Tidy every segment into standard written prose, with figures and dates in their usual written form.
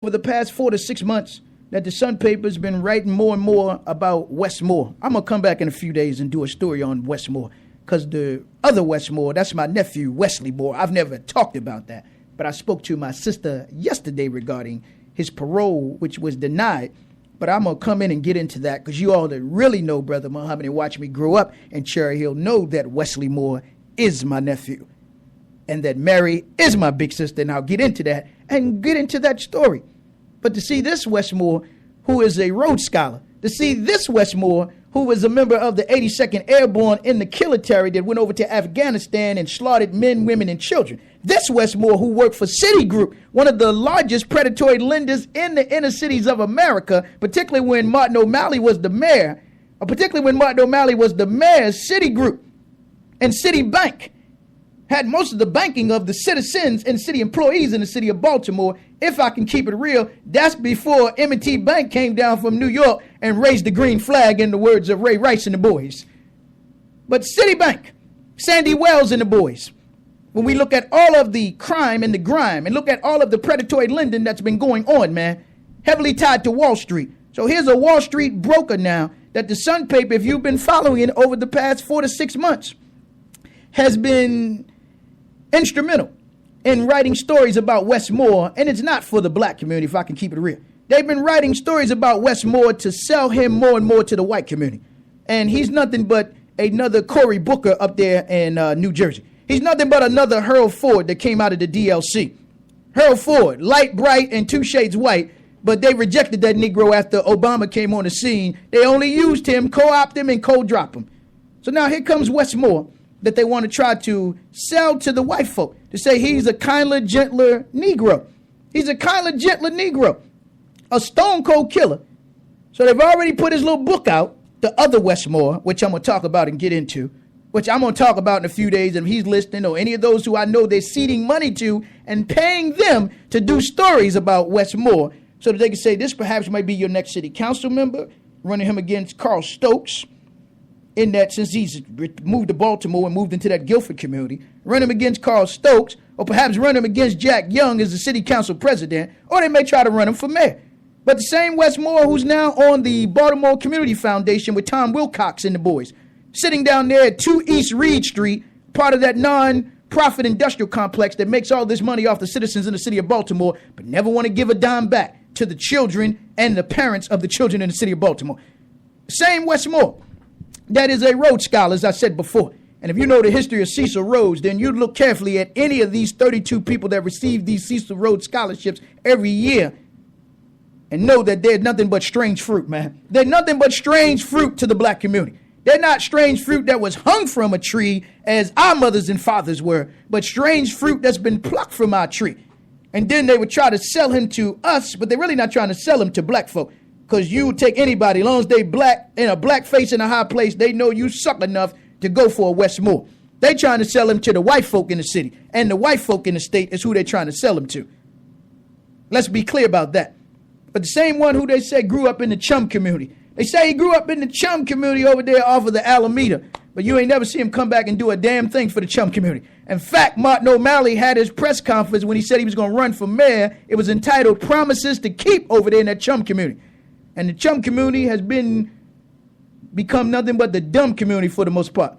over the past 4 to 6 months that the Sun paper's been writing more and more about Westmore. I'm going to come back in a few days and do a story on Westmore, because the other Westmore, that's my nephew, Wesley Moore. I've never talked about that, but I spoke to my sister yesterday regarding his parole, which was denied. But I'm going to come in and get into that, because you all that really know Brother Muhammad and watch me grow up in Cherry Hill know that Wesley Moore is my nephew and that Mary is my big sister, and I'll get into that and get into that story. But to see this Westmore, who is a Rhodes Scholar, to see this Westmore, who was a member of the 82nd Airborne in the military that went over to Afghanistan and slaughtered men, women, and children. This Westmore, who worked for Citigroup, one of the largest predatory lenders in the inner cities of America, particularly when Martin O'Malley was the mayor, Citigroup and Citibank had most of the banking of the citizens and city employees in the city of Baltimore. If I can keep it real, that's before M&T Bank came down from New York and raised the green flag, in the words of Ray Rice and the boys. But Citibank, Sandy Wells and the boys, when we look at all of the crime and the grime and look at all of the predatory lending that's been going on, man, heavily tied to Wall Street. So here's a Wall Street broker now that the Sun paper, if you've been following it over the past 4 to 6 months, has been instrumental in writing stories about Westmore, and it's not for the black community, if I can keep it real. They've been writing stories about Westmore to sell him more and more to the white community. And he's nothing but another Cory Booker up there in New Jersey. He's nothing but another Harold Ford that came out of the DLC. Harold Ford, light, bright, and 2 shades white, but they rejected that Negro after Obama came on the scene. They only used him, co-opt him, and co-drop him. So now here comes Westmore, that they want to try to sell to the white folk, to say he's a kinder, gentler Negro. He's a kinder, gentler Negro, a stone cold killer. So they've already put his little book out, The Other Westmore, which I'm going to talk about and get into, which I'm going to talk about in a few days. And if he's listening, or any of those who I know they're seeding money to and paying them to do stories about Westmore, so that they can say this perhaps might be your next city council member, running him against Carl Stokes, in that since he's moved to Baltimore and moved into that Guilford community, run him against Carl Stokes, or perhaps run him against Jack Young as the city council president, or they may try to run him for mayor. But the same Westmore who's now on the Baltimore Community Foundation with Tom Wilcox and the boys, sitting down there at 2 East Reed Street, part of that non-profit industrial complex that makes all this money off the citizens in the city of Baltimore, but never want to give a dime back to the children and the parents of the children in the city of Baltimore. Same Westmore that is a Rhodes Scholar, as I said before. And if you know the history of Cecil Rhodes, then you look carefully at any of these 32 people that receive these Cecil Rhodes scholarships every year and know that they're nothing but strange fruit, man. They're nothing but strange fruit to the black community. They're not strange fruit that was hung from a tree as our mothers and fathers were, but strange fruit that's been plucked from our tree. And then they would try to sell him to us, but they're really not trying to sell him to black folk. Because you take anybody, as long as they black, in a black face in a high place, they know you suck enough to go for a Westmore. They trying to sell him to the white folk in the city. And the white folk in the state is who they're trying to sell him to. Let's be clear about that. But the same one who they say grew up in the Chum community. They say he grew up in the Chum community over there off of the Alameda. But you ain't never see him come back and do a damn thing for the Chum community. In fact, Martin O'Malley had his press conference when he said he was going to run for mayor. It was entitled Promises to Keep over there in that Chum community. And the Chum community has become nothing but the dumb community for the most part.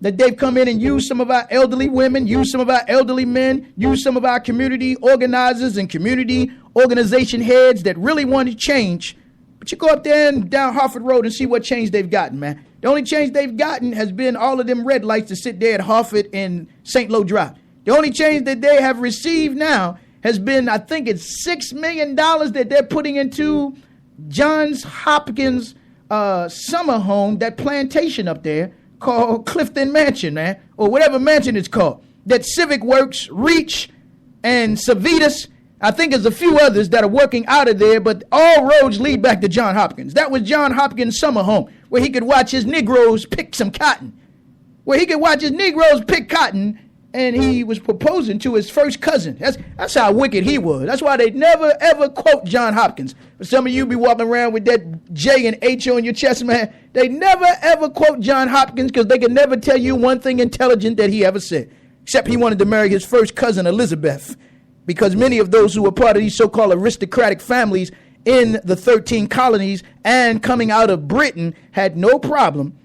That they've come in and used some of our elderly women, used some of our elderly men, used some of our community organizers and community organization heads that really wanted change. But you go up there and down Harford Road and see what change they've gotten, man. The only change they've gotten has been all of them red lights to sit there at Harford and St. Lo Drive. The only change that they have received now has been, I think it's $6 million that they're putting into Johns Hopkins summer home, that plantation up there called Clifton Mansion, man, or whatever mansion it's called. That Civic Works, Reach, and Savitas, I think there's a few others that are working out of there, but all roads lead back to John Hopkins. That was John Hopkins' summer home, where he could watch his Negroes pick some cotton. And he was proposing to his first cousin. That's how wicked he was. That's why they never, ever quote John Hopkins. But some of you be walking around with that J and H on your chest, man. They never, ever quote John Hopkins because they can never tell you one thing intelligent that he ever said. Except he wanted to marry his first cousin, Elizabeth. because many of those who were part of these so-called aristocratic families in the 13 colonies and coming out of Britain had no problem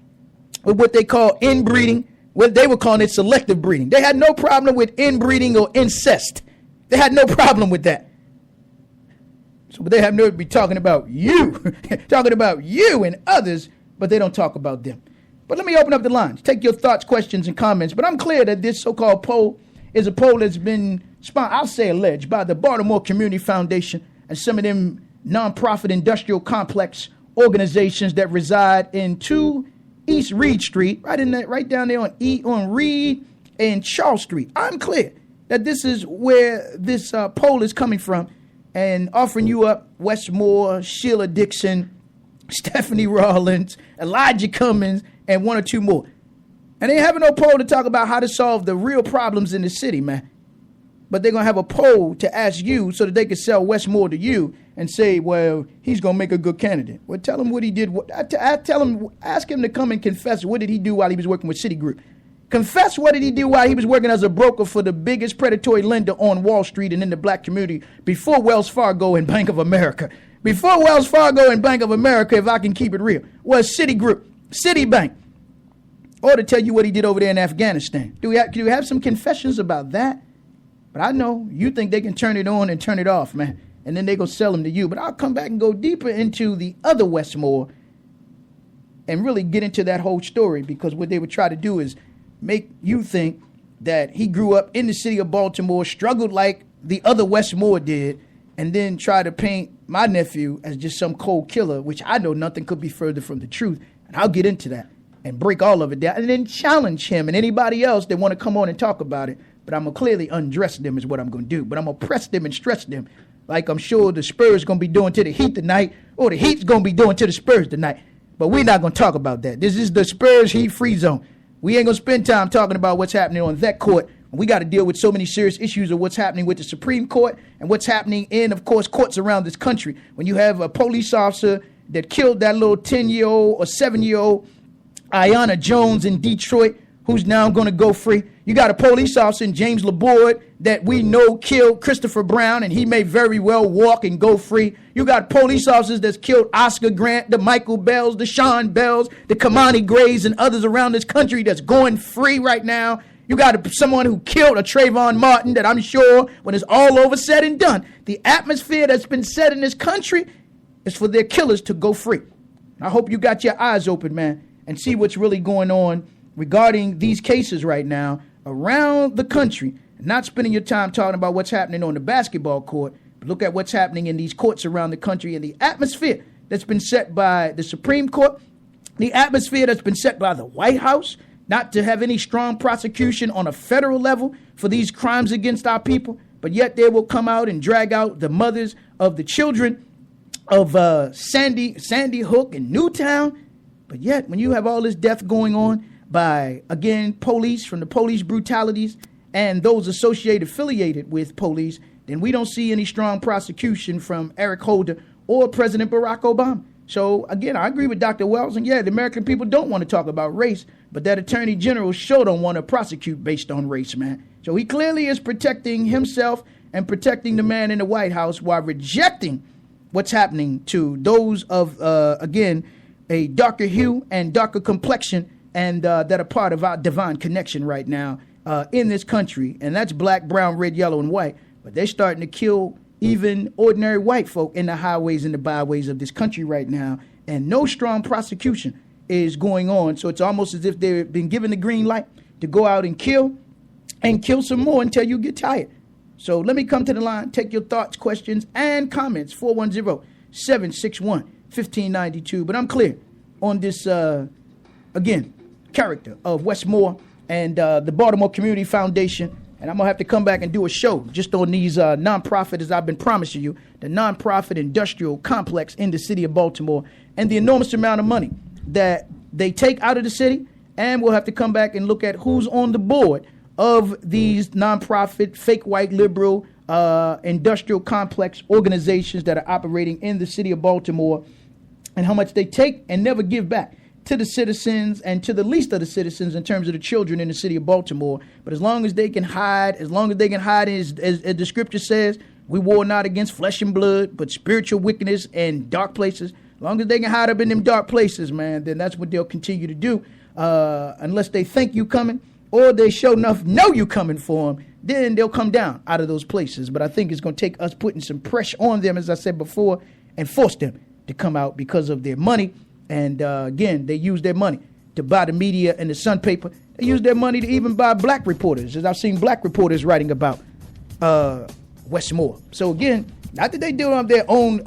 with what they call inbreeding. What they were calling it selective breeding. They had no problem with inbreeding or incest. They had no problem with that. So, but they have no be talking about you, talking about you and others, but they don't talk about them. But let me open up the lines. Take your thoughts, questions, and comments. But I'm clear that this so-called poll is a poll that's been, I'll say alleged, by the Baltimore Community Foundation and some of them nonprofit industrial complex organizations that reside in 2 East Reed Street, right down there on Reed and Charles Street. I'm clear that this is where this poll is coming from, and offering you up Westmore, Sheila Dixon, Stephanie Rawlins, Elijah Cummings, and 1 or 2 more. And they having no poll to talk about how to solve the real problems in the city, man. But they're going to have a poll to ask you so that they can sell Westmore to you and say, well, he's going to make a good candidate. Well, tell him what he did. Ask him to come and confess. What did he do while he was working with Citigroup? Confess what did he do while he was working as a broker for the biggest predatory lender on Wall Street and in the black community before Wells Fargo and Bank of America. Before Wells Fargo and Bank of America, if I can keep it real, was Citigroup, Citibank. Or to tell you what he did over there in Afghanistan. Do you have some confessions about that? But I know you think they can turn it on and turn it off, man. And then they go sell them to you. But I'll come back and go deeper into the other Westmore and really get into that whole story, because what they would try to do is make you think that he grew up in the city of Baltimore, struggled like the other Westmore did, and then try to paint my nephew as just some cold killer, which I know nothing could be further from the truth. And I'll get into that and break all of it down and then challenge him and anybody else that want to come on and talk about it. But I'm going to clearly undress them is what I'm going to do. But I'm going to press them and stress them like I'm sure the Spurs going to be doing to the Heat tonight, or the Heat's going to be doing to the Spurs tonight. But we're not going to talk about that. This is the Spurs Heat free zone. We ain't going to spend time talking about what's happening on that court. We got to deal with so many serious issues of what's happening with the Supreme Court and what's happening in, of course, courts around this country. When you have a police officer that killed that little 10-year-old or 7-year-old Aiyana Jones in Detroit, who's now going to go free. You got a police officer in James Laborde that we know killed Christopher Brown, and he may very well walk and go free. You got police officers that's killed Oscar Grant, the Michael Bells, the Sean Bells, the Kamani Grays, and others around this country that's going free right now. You got someone who killed a Trayvon Martin that I'm sure when it's all over said and done, the atmosphere that's been set in this country is for their killers to go free. I hope you got your eyes open, man, and see what's really going on regarding these cases right now around the country. Not spending your time talking about what's happening on the basketball court, but look at what's happening in these courts around the country and the atmosphere that's been set by the Supreme Court, the atmosphere that's been set by the White House, not to have any strong prosecution on a federal level for these crimes against our people, but yet they will come out and drag out the mothers of the children of Sandy Hook and Newtown. But yet, when you have all this death going on by, again, police, from the police brutalities and those affiliated with police, then we don't see any strong prosecution from Eric Holder or President Barack Obama. So, again, I agree with Dr. Wells, and yeah, the American people don't want to talk about race, but that Attorney General sure don't want to prosecute based on race, man. So he clearly is protecting himself and protecting the man in the White House while rejecting what's happening to those of, again, a darker hue and darker complexion and that are part of our divine connection right now in this country. And that's black, brown, red, yellow, and white. But they're starting to kill even ordinary white folk in the highways and the byways of this country right now. And no strong prosecution is going on. So it's almost as if they've been given the green light to go out and kill some more until you get tired. So let me come to the line, take your thoughts, questions, and comments, 410-761-1592. But I'm clear on this, again, character of Westmore and the Baltimore Community Foundation. And I'm going to have to come back and do a show just on these nonprofit, as I've been promising you, the nonprofit industrial complex in the city of Baltimore and the enormous amount of money that they take out of the city. And we'll have to come back and look at who's on the board of these nonprofit, fake white liberal industrial complex organizations that are operating in the city of Baltimore, and how much they take and never give back to the citizens and to the least of the citizens in terms of the children in the city of Baltimore. But as long as they can hide, as the scripture says, we war not against flesh and blood, but spiritual wickedness and dark places. As long as they can hide up in them dark places, man, then that's what they'll continue to do. Unless they think you coming or they sure enough know you coming for them, then they'll come down out of those places. But I think it's going to take us putting some pressure on them, as I said before, and force them to come out because of their money. And again, they use their money to buy the media and the Sun paper. They use their money to even buy black reporters, as I've seen black reporters writing about Westmore. So again, not that they do it on their own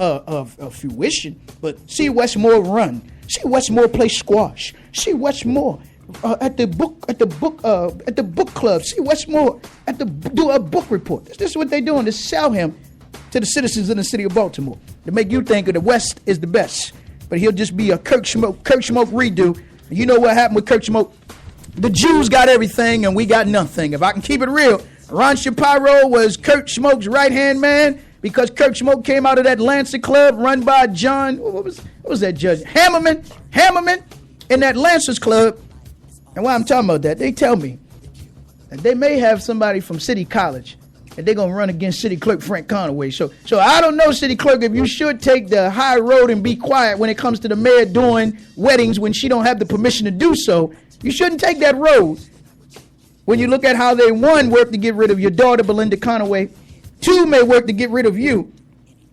fruition, but see Westmore run, see Westmore play squash, see Westmore at the book club, see Westmore do a book report. This is what they're doing to sell him to the citizens in the city of Baltimore, to make you think that the West is the best. But he'll just be a Kirk Smoke redo. You know what happened with Kirk Smoke? The Jews got everything and we got nothing. If I can keep it real, Ron Shapiro was Kirk Smoke's right-hand man because Kirk Smoke came out of that Lancer Club run by John, what was that judge? Hammerman in that Lancers Club. And why I'm talking about that, they tell me that they may have somebody from City College and they're going to run against City Clerk Frank Conaway. So I don't know, City Clerk, if you should take the high road and be quiet when it comes to the mayor doing weddings when she don't have the permission to do so. You shouldn't take that road. When you look at how they, one, work to get rid of your daughter, Belinda Conaway, two, may work to get rid of you,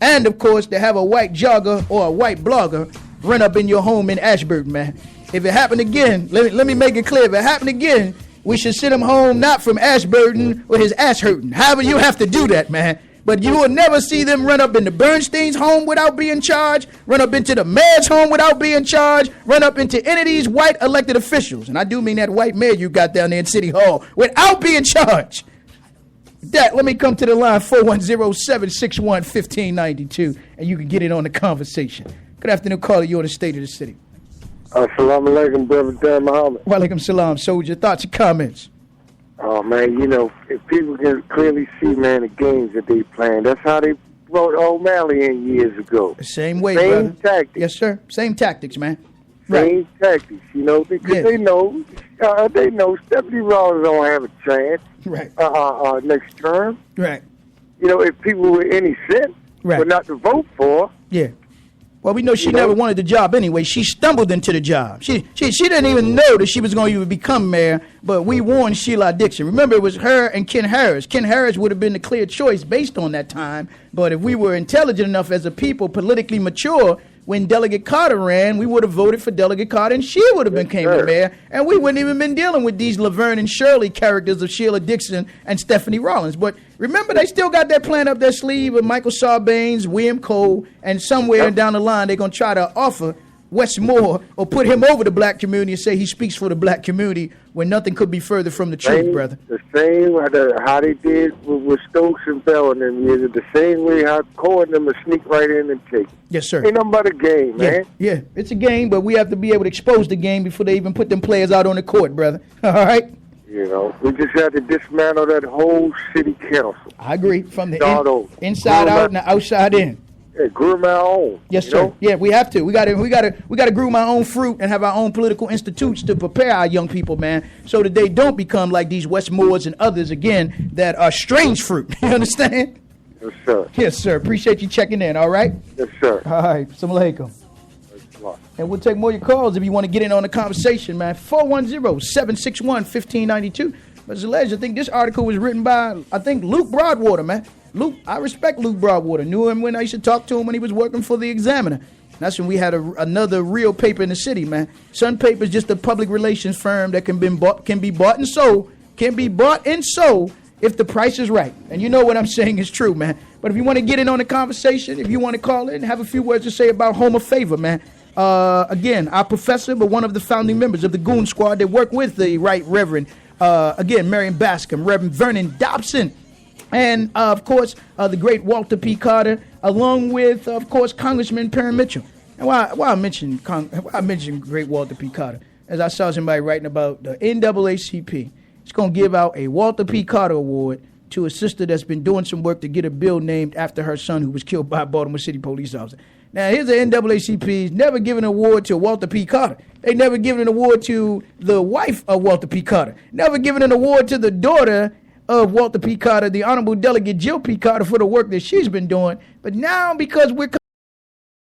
and, of course, to have a white jogger or a white blogger run up in your home in Ashburton, man. If it happened again, let me make it clear. If it happened again, we should send him home not from Ashburton with his ass hurting. However, you have to do that, man. But you will never see them run up into Bernstein's home without being charged, run up into the mayor's home without being charged, run up into any of these white elected officials, and I do mean that white mayor you got down there in City Hall, without being charged. Let me come to the line, 410-761-1592, and you can get in on the conversation. Good afternoon, caller. You're on the State of the City. Assalamu alaikum, brother Dan Muhammad. Wa alaikum salam, soldier. Thoughts and comments? Oh, man, you know, if people can clearly see, man, the games that they playing, that's how they brought O'Malley in years ago. The same way, Same brother. tactics. Yes, sir. Same tactics, man. Same tactics, you know, because they know Stephanie Rawlins don't have a chance next term. Right. You know, if people with any sense were not to vote for. Yeah. Well, we know she never wanted the job anyway. She stumbled into the job. She didn't even know that she was going to even become mayor, but we warned Sheila Dixon. Remember, it was her and Ken Harris. Ken Harris would have been the clear choice based on that time, but if we were intelligent enough as a people, politically mature, when Delegate Carter ran, we would have voted for Delegate Carter, and she would have became the mayor, and we wouldn't even been dealing with these Laverne and Shirley characters of Sheila Dixon and Stephanie Rawlins. But remember, they still got that plan up their sleeve with Michael Sarbanes, William Cole, and somewhere down the line, they're going to try to offer Westmore or put him over the black community and say he speaks for the black community when nothing could be further from the truth, brother. The same how they did with Stokes and Bell and them years, the same way how Cole and them would sneak right in and take it. Yes, sir. Ain't nothing but a game, man. Yeah, it's a game, but we have to be able to expose the game before they even put them players out on the court, brother. All right? You know, we just have to dismantle that whole city council. I agree. From the inside out and the outside in. Yeah, groom our own. Yes, sir. Know? Yeah, we have to. We got to groom our own fruit and have our own political institutes to prepare our young people, man, so that they don't become like these Westmores and others again that are strange fruit. You understand? Yes, sir. Yes, sir. Appreciate you checking in. All right. Yes, sir. All right. Assalamu alaikum. And we'll take more of your calls if you want to get in on the conversation, man. 410-761-1592. But Zelej, I think this article was written by, Luke Broadwater, man. Luke, I respect Luke Broadwater. Knew him when I used to talk to him when he was working for the Examiner. That's when we had another real paper in the city, man. Sun Paper is just a public relations firm that can be bought and sold if the price is right. And you know what I'm saying is true, man. But if you want to get in on the conversation, if you want to call in, have a few words to say about Home of Favor, man. Again, our professor, but one of the founding members of the Goon Squad that worked with the Right Reverend, Marion Bascom, Reverend Vernon Dobson, and, of course, the great Walter P. Carter, along with, of course, Congressman Perrin Mitchell. And why I mentioned great Walter P. Carter, as I saw somebody writing about the NAACP. It's going to give out a Walter P. Carter Award to a sister that's been doing some work to get a bill named after her son who was killed by a Baltimore City police officer. Now, here's the NAACP's never given an award to Walter P. Carter. They never given an award to the wife of Walter P. Carter. Never given an award to the daughter of Walter P. Carter, the Honorable Delegate Jill P. Carter, for the work that she's been doing. But now, because we're